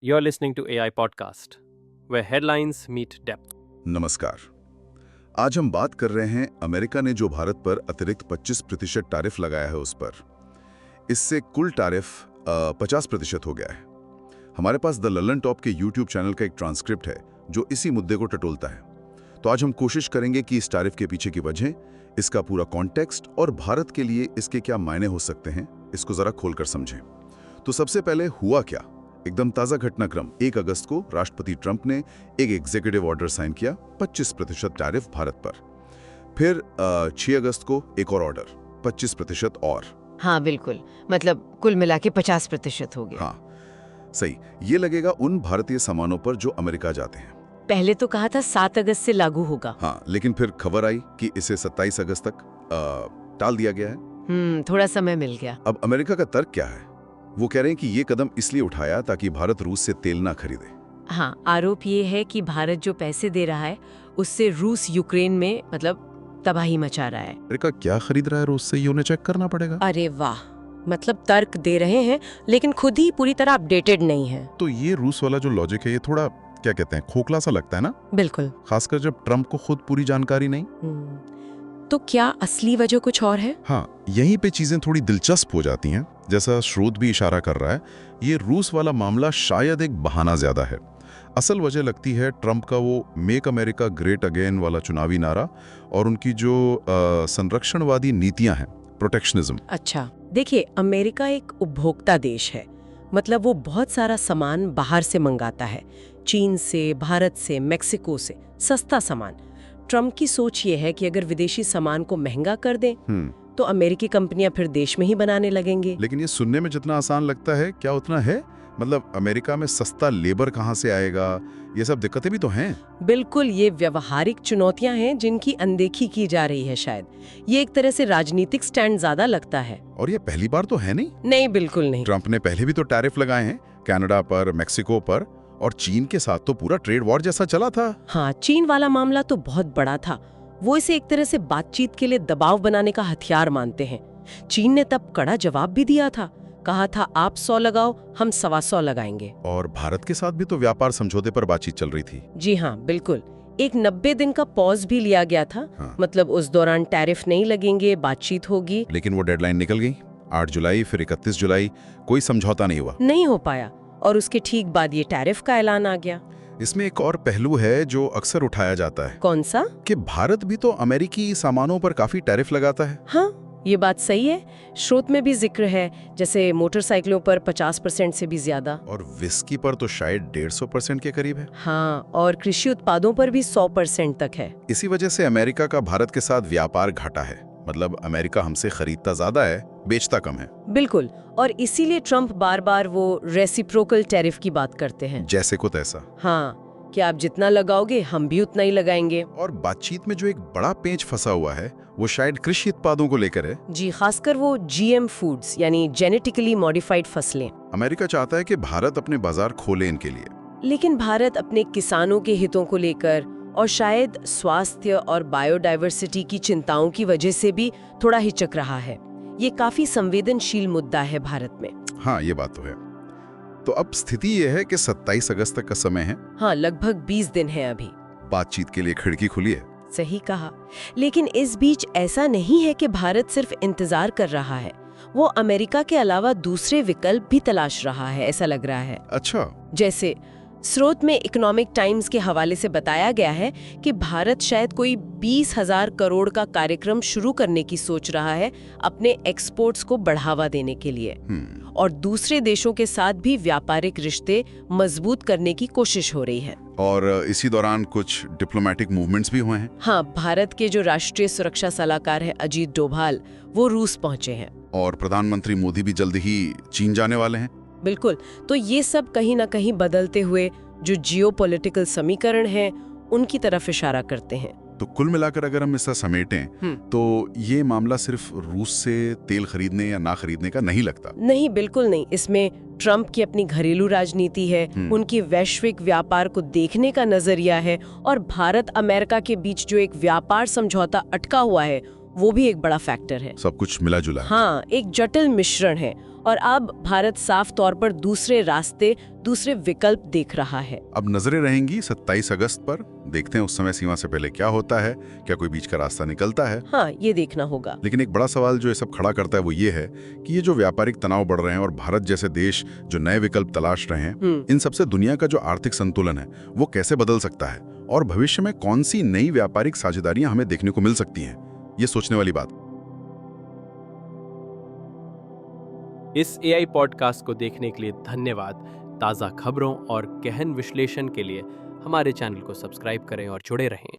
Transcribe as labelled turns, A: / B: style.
A: You're listening to AI Podcast, where headlines meet depth.
B: नमस्कार। आज हम बात कर रहे हैं अमेरिका ने जो भारत पर अतिरिक्त 25% टैरिफ लगाया है उस पर। इससे कुल टैरिफ 50% हो गया है। हमारे पास द ललन टॉप के यूट्यूब चैनल का एक ट्रांसक्रिप्ट है जो इसी मुद्दे को टटोलता है। तो आज हम कोशिश करेंगे कि इस टैरिफ के पीछे की वजह, इसका पूरा कॉन्टेक्स्ट और भारत के लिए इसके क्या मायने हो सकते हैं, इसको जरा खोलकर समझें। तो सबसे पहले हुआ क्या? एकदम ताज़ा घटनाक्रम 1 अगस्त को राष्ट्रपति ट्रंप ने एक एग्जीक्यूटिव ऑर्डर साइन किया 25% टैरिफ भारत पर। फिर 6 अगस्त को एक और ऑर्डर 25% और।
C: हाँ बिल्कुल, मतलब कुल मिला के 50% हो गया।
B: हाँ सही, ये लगेगा उन भारतीय सामानों पर जो अमेरिका जाते हैं।
C: पहले तो कहा था 7 अगस्त से लागू होगा।
B: हाँ, लेकिन फिर खबर आई कि इसे 27 अगस्त तक टाल दिया गया है।
C: थोड़ा समय मिल गया।
B: अब अमेरिका का तर्क क्या है? वो कह रहे हैं कि ये कदम इसलिए उठाया ताकि भारत रूस से तेल ना खरीदे।
C: हाँ, आरोप ये है कि भारत जो पैसे दे रहा है उससे रूस यूक्रेन में मतलब तबाही मचा रहा है।
B: अमेरिका क्या खरीद रहा है रूस से, ये उन्हें चेक करना पड़ेगा।
D: अरे वाह, मतलब तर्क दे रहे हैं लेकिन खुद ही पूरी तरह अपडेटेड नहीं है।
E: तो ये रूस वाला जो लॉजिक है ये थोड़ा क्या कहते हैं, खोखला सा लगता है ना,
D: बिल्कुल।
E: खासकर जब ट्रंप को खुद पूरी जानकारी नहीं।
D: तो क्या असली वजह कुछ और है?
E: हाँ, यहीं पे चीजें थोड़ी दिलचस्प हो जाती हैं। जैसा स्रोत भी इशारा कर रहा है, ये रूस वाला मामला शायद एक बहाना ज्यादा है। असल वजह लगती है ट्रंप का वो मेक अमेरिका ग्रेट अगेन वाला चुनावी नारा और उनकी जो संरक्षणवादी नीतियां हैं, प्रोटेक्शनिज्म।
D: अच्छा, देखिए, अमेरिका एक उपभोक्ता देश है। मतलब वो बहुत सारा सामान बाहर से मंगाता है, चीन से, भारत से, मेक्सिको से, सस्ता सामान। ट्रंप की सोच ये है कि अगर विदेशी सामान को महंगा कर दें तो अमेरिकी कंपनियां फिर देश में ही बनाने लगेंगे।
E: लेकिन ये सुनने में जितना आसान लगता है, क्या उतना है? मतलब अमेरिका में सस्ता लेबर कहाँ से आएगा? ये सब दिक्कतें भी तो हैं।
D: बिल्कुल, ये व्यवहारिक चुनौतियां हैं जिनकी अनदेखी की जा रही है। शायद ये एक तरह से राजनीतिक स्टैंड ज्यादा लगता है।
E: और ये पहली बार तो है नहीं।
D: नहीं, बिल्कुल नहीं।
E: ट्रंप ने पहले भी तो टैरिफ लगाए हैं, कनाडा पर, मेक्सिको पर, और चीन के साथ तो पूरा ट्रेड वॉर जैसा चला था।
D: हाँ, चीन वाला मामला तो बहुत बड़ा था। वो इसे एक तरह से बातचीत के लिए दबाव बनाने का हथियार मानते हैं। चीन ने तब कड़ा जवाब भी दिया था, कहा था आप 100 लगाओ, हम 125 लगाएंगे।
E: और भारत के साथ भी तो व्यापार समझौते पर बातचीत चल रही थी।
D: जी हाँ, बिल्कुल। एक 90 दिन का पॉज भी लिया गया था।
E: हाँ।
D: मतलब उस दौरान टैरिफ नहीं लगेंगे, बातचीत होगी।
E: लेकिन वो डेडलाइन निकल गई, 8 जुलाई, फिर 31 जुलाई, कोई समझौता नहीं हुआ।
D: नहीं हो पाया, और उसके ठीक बाद ये टैरिफ का ऐलान आ गया।
E: इसमें एक और पहलू है जो अक्सर उठाया जाता है।
D: कौन सा?
E: कि भारत भी तो अमेरिकी सामानों पर काफी टैरिफ लगाता है।
D: हाँ, ये बात सही है। स्रोत में भी जिक्र है, जैसे मोटरसाइकिलों पर 50% से भी ज्यादा।
E: और विस्की पर तो शायद 150% के करीब है।
D: हाँ, और कृषि उत्पादों पर भी 100% तक है।
E: इसी वजह से अमेरिका का भारत के साथ व्यापार घटा है। मतलब अमेरिका हमसे खरीदता ज्यादा है, बेचता कम है।
D: बिल्कुल, और इसीलिए ट्रंप बार बार वो रेसिप्रोकल टैरिफ की बात करते हैं।
E: जैसे को तैसा।
D: हाँ, कि आप जितना लगाओगे हम भी उतना ही लगाएंगे।
E: और बातचीत में जो एक बड़ा पेंच फंसा हुआ है वो शायद कृषि उत्पादों को लेकर है।
D: जी, खासकर वो जीएम फूड्स यानी जेनेटिकली मॉडिफाइड फसलें।
E: अमेरिका चाहता है कि भारत अपने बाजार खोले इनके लिए।
D: लेकिन भारत अपने किसानों के हितों को लेकर और शायद स्वास्थ्य और बायोडायवर्सिटी की चिंताओं की वजह से भी थोड़ा हिचक रहा है। ये काफी संवेदनशील मुद्दा है भारत में।
E: हाँ, ये बात तो है। तो अब स्थिति ये है कि 27 अगस्त तक का समय है।
D: हाँ, लगभग 20 दिन है अभी।
E: बातचीत के लिए खिड़की खुली है।
D: सही कहा। लेकिन इस बीच ऐसा नहीं है कि भारत सिर्फ इंतजार कर रहा है। वो अमेरिका के अलावा दूसरे विकल्प भी तलाश रहा है, ऐसा लग रहा है।
E: अच्छा।
D: जैसे स्रोत में इकोनॉमिक टाइम्स के हवाले से बताया गया है कि भारत शायद कोई 20,000 करोड़ का कार्यक्रम शुरू करने की सोच रहा है अपने एक्सपोर्ट्स को बढ़ावा देने के लिए। और दूसरे देशों के साथ भी व्यापारिक रिश्ते मजबूत करने की कोशिश हो रही है।
E: और इसी दौरान कुछ डिप्लोमेटिक मूवमेंट्स भी हुए हैं।
D: हाँ, भारत के जो राष्ट्रीय सुरक्षा सलाहकार है अजीत डोभाल, वो रूस पहुंचे हैं।
E: और प्रधानमंत्री मोदी भी जल्द ही चीन जाने वाले हैं।
D: बिल्कुल। तो ये सब कहीं ना कहीं बदलते हुए जो जियोपॉलिटिकल समीकरण हैं उनकी तरफ इशारा करते हैं।
E: तो कुल मिलाकर अगर हम इसका समेटें तो ये मामला सिर्फ रूस से तेल खरीदने या ना खरीदने का नहीं लगता।
D: नहीं, बिल्कुल नहीं। इसमें ट्रंप की अपनी घरेलू राजनीति है, उनकी वैश्विक व्यापार को देखने का नजरिया है, और भारत अमेरिका के बीच जो एक व्यापार समझौता अटका हुआ है वो भी एक बड़ा फैक्टर है।
E: सब कुछ मिला जुला है।
D: हाँ, एक जटिल मिश्रण है और अब भारत साफ तौर पर दूसरे रास्ते, दूसरे विकल्प देख रहा है।
E: अब नजरें रहेंगी 27 अगस्त पर। देखते हैं उस समय सीमा से पहले क्या होता है, क्या कोई बीच का रास्ता निकलता है।
D: हाँ, ये देखना होगा।
E: लेकिन एक बड़ा सवाल जो ये सब खड़ा करता है वो ये है कि ये जो व्यापारिक तनाव बढ़ रहे हैं और भारत जैसे देश जो नए विकल्प तलाश रहे हैं, इन सबसे दुनिया का जो आर्थिक संतुलन है वो कैसे बदल सकता है और भविष्य में कौन सी नई व्यापारिक साझेदारियां हमें देखने को मिल सकती हैं, ये सोचने वाली बात।
A: इस AI पॉडकास्ट को देखने के लिए धन्यवाद। ताज़ा खबरों और गहन विश्लेषण के लिए हमारे चैनल को सब्सक्राइब करें और जुड़े रहें।